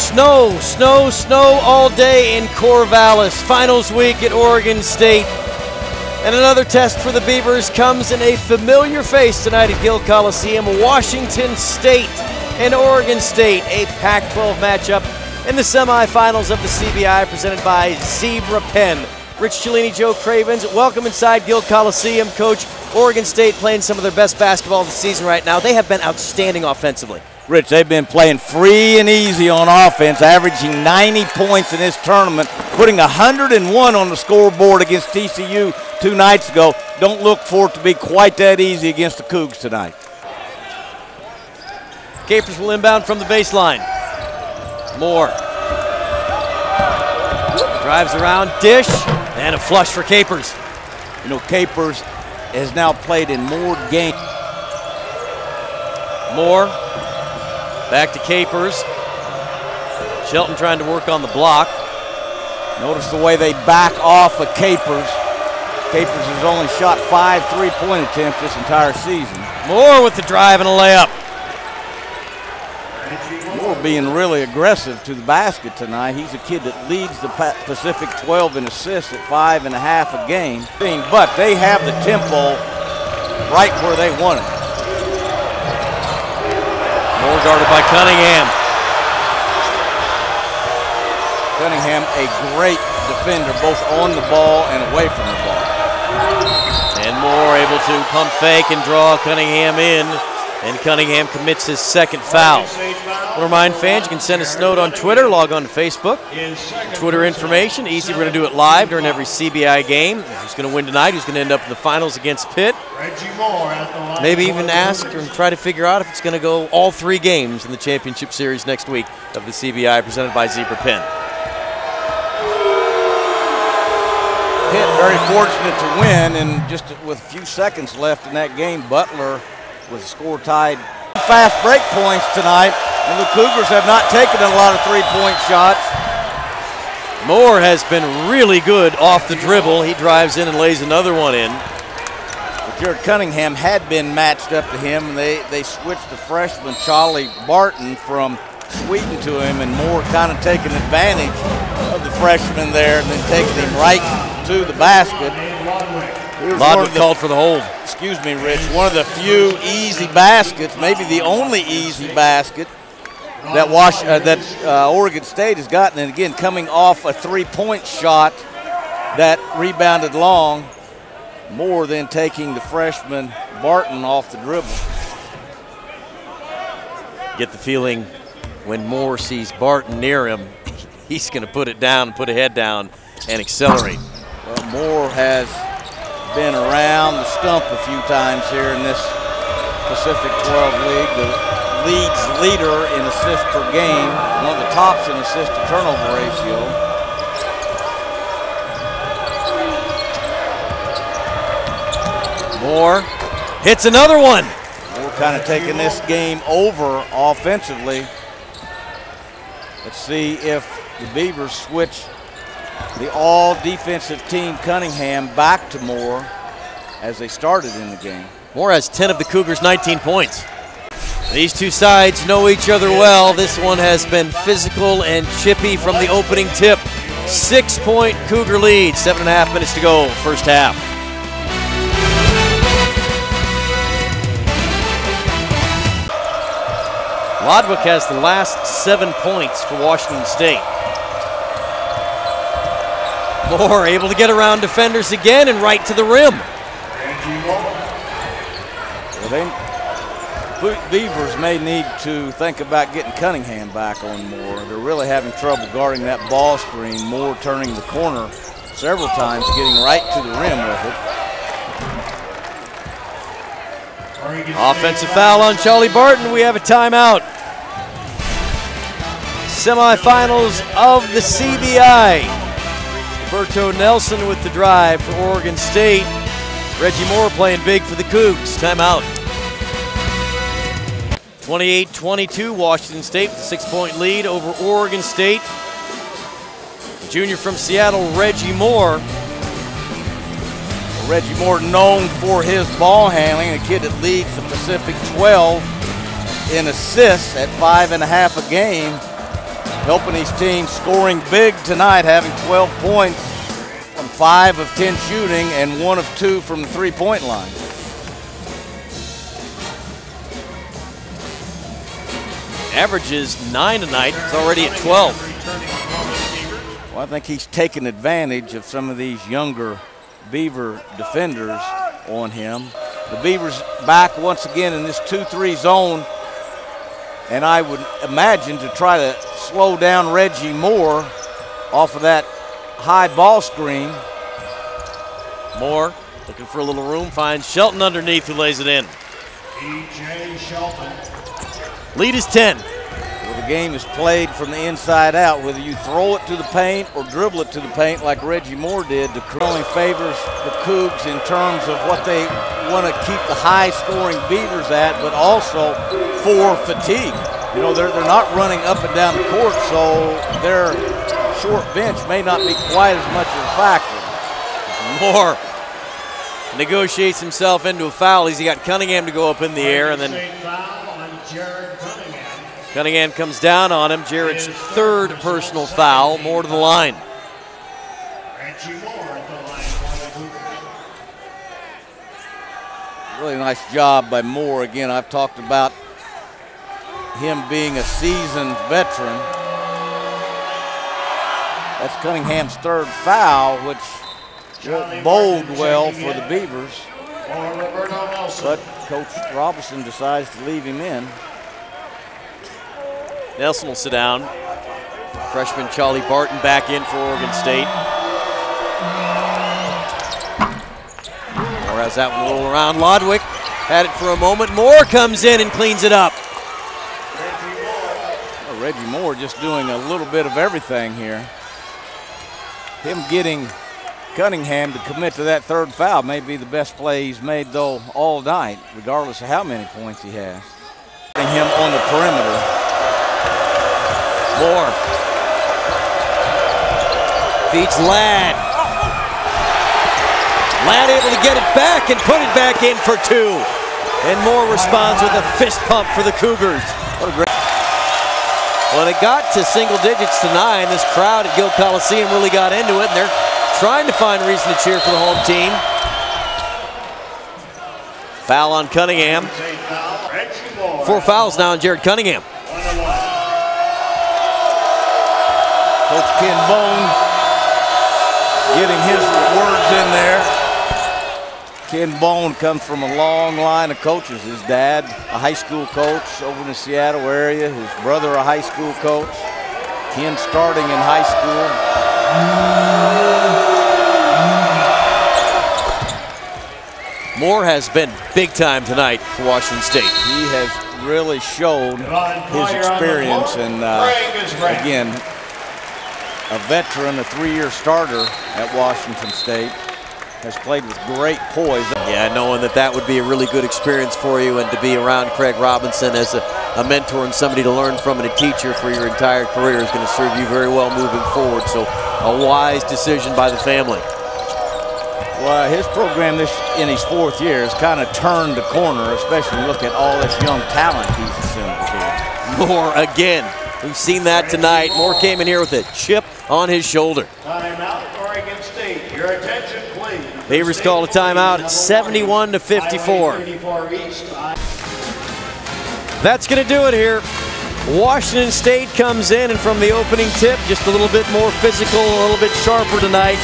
Snow all day in Corvallis. Finals week at Oregon State. And another test for the Beavers comes in a familiar face tonight at Gill Coliseum. Washington State and Oregon State, a Pac-12 matchup in the semifinals of the CBI presented by Zebra Pen. Rich Cellini, Joe Cravens, welcome inside Gill Coliseum. Coach, Oregon State playing some of their best basketball of the season right now. They have been outstanding offensively. Rich, they've been playing free and easy on offense, averaging 90 points in this tournament, putting 101 on the scoreboard against TCU 2 nights ago. Don't look for it to be quite that easy against the Cougs tonight. Capers will inbound from the baseline. Moore. Drives around, dish, and a flush for Capers. You know, Capers has now played in more games. Moore. Back to Capers. Shelton trying to work on the block. Notice the way they back off of Capers. Capers has only shot 5 3-point attempts this entire season. Moore with the drive and a layup. Moore being really aggressive to the basket tonight. He's a kid that leads the Pacific 12 in assists at 5.5 a game. But they have the tempo right where they want it. Moore guarded by Cunningham. Cunningham, a great defender, both on the ball and away from the ball. And Moore able to pump fake and draw Cunningham in. And Cunningham commits his second foul. I want to remind fans, you can send us a note on Twitter, log on to Facebook. Twitter information, easy, we're going to do it live during every CBI game. Who's going to win tonight, who's going to end up in the finals against Pitt. Maybe even ask or try to figure out if it's going to go all 3 games in the championship series next week of the CBI presented by Zebra Pen. Pitt very fortunate to win, and just with a few seconds left in that game, Butler with the score tied. Fast break points tonight, and the Cougars have not taken a lot of 3-point shots. Moore has been really good off the dribble. He drives in and lays another one in. But Jared Cunningham had been matched up to him, and they switched the freshman Charlie Barton from Sweden to him, and Moore kind of taking advantage of the freshman there and then taking him right to the basket. Lodwick called for the hold. Excuse me, Rich. One of the few easy baskets, maybe the only easy basket that Oregon State has gotten. And again, coming off a 3-point shot that rebounded long, more than taking the freshman Barton off the dribble. Get the feeling when Moore sees Barton near him, he's going to put it down, put a head down, and accelerate. Well, Moore has been around the stump a few times here in this Pacific 12 League. The league's leader in assists per game, one of the tops in assist to turnover ratio. Moore hits another one. Moore kind of taking this game over offensively. Let's see if the Beavers switch the all-defensive team Cunningham back to Moore as they started in the game. Moore has 10 of the Cougars' 19 points. These two sides know each other well. This one has been physical and chippy from the opening tip. 6-point Cougar lead, 7.5 minutes to go, first half. Lodwick has the last 7 points for Washington State. Moore able to get around defenders again and right to the rim. Well, Beavers may need to think about getting Cunningham back on Moore. They're really having trouble guarding that ball screen. Moore turning the corner several times, getting right to the rim with it. Offensive foul on Charlie Barton. We have a timeout. Semifinals of the CBI. Berto Nelson with the drive for Oregon State. Reggie Moore playing big for the Cougs. Timeout. 28-22, Washington State with a 6-point lead over Oregon State. The junior from Seattle, Reggie Moore. Reggie Moore known for his ball handling, a kid that leads the Pacific 12 in assists at 5.5 a game. helping his team, scoring big tonight, having 12 points from 5 of 10 shooting and 1 of 2 from the three-point line. Averages 9 tonight. It's already at 12. Well, I think he's taken advantage of some of these younger Beaver defenders on him. The Beavers back once again in this 2-3 zone, and I would imagine to try to slow down Reggie Moore off of that high ball screen. Moore looking for a little room, finds Shelton underneath, who lays it in. E.J. Shelton. Lead is 10. Well, the game is played from the inside out. Whether you throw it to the paint or dribble it to the paint like Reggie Moore did, the only favors the Cougs in terms of what they want to keep the high-scoring Beavers at, but also for fatigue. You know, they're not running up and down the court, so their short bench may not be quite as much of a factor. Moore negotiates himself into a foul. He's got Cunningham to go up in the air, and then Cunningham comes down on him. Jared's third personal foul. Moore to the line. Really nice job by Moore. Again, I've talked about him being a seasoned veteran. That's Cunningham's third foul, which won't bode well for the Beavers. But Coach Robinson decides to leave him in. Nelson will sit down. Freshman Charlie Barton back in for Oregon State. Moore has that one roll around. Lodwick had it for a moment. Moore comes in and cleans it up. Well, Reggie Moore just doing a little bit of everything here. Him getting Cunningham to commit to that third foul may be the best play he's made, though, all night, regardless of how many points he has. Him on the perimeter. Moore feeds Ladd. Ladd able to get it back and put it back in for 2. And Moore responds with a fist pump for the Cougars. What a great. When it got to single digits to 9, this crowd at Gill Coliseum really got into it, and they're trying to find reason to cheer for the home team. Foul on Cunningham. 4 fouls now on Jared Cunningham. Coach Ken Bone getting his words in there. Ken Bone comes from a long line of coaches. His dad, a high school coach over in the Seattle area. His brother, a high school coach. Ken starting in high school. Moore has been big time tonight for Washington State. He has really showed his experience, and again, a veteran, a 3-year starter at Washington State, has played with great poise. Yeah, knowing that would be a really good experience for you, and to be around Craig Robinson as a mentor and somebody to learn from and a teacher for your entire career is going to serve you very well moving forward. So a wise decision by the family. Well, his program in his 4th year has kind of turned the corner, especially look at all this young talent he's assembled here. Moore again. We've seen that tonight. Moore came in here with a chip on his shoulder. Timeout, Oregon State. Your attention, please. Beavers call a timeout at 71-54. That's going to do it here. Washington State comes in, and from the opening tip, just a little bit more physical, a little bit sharper tonight.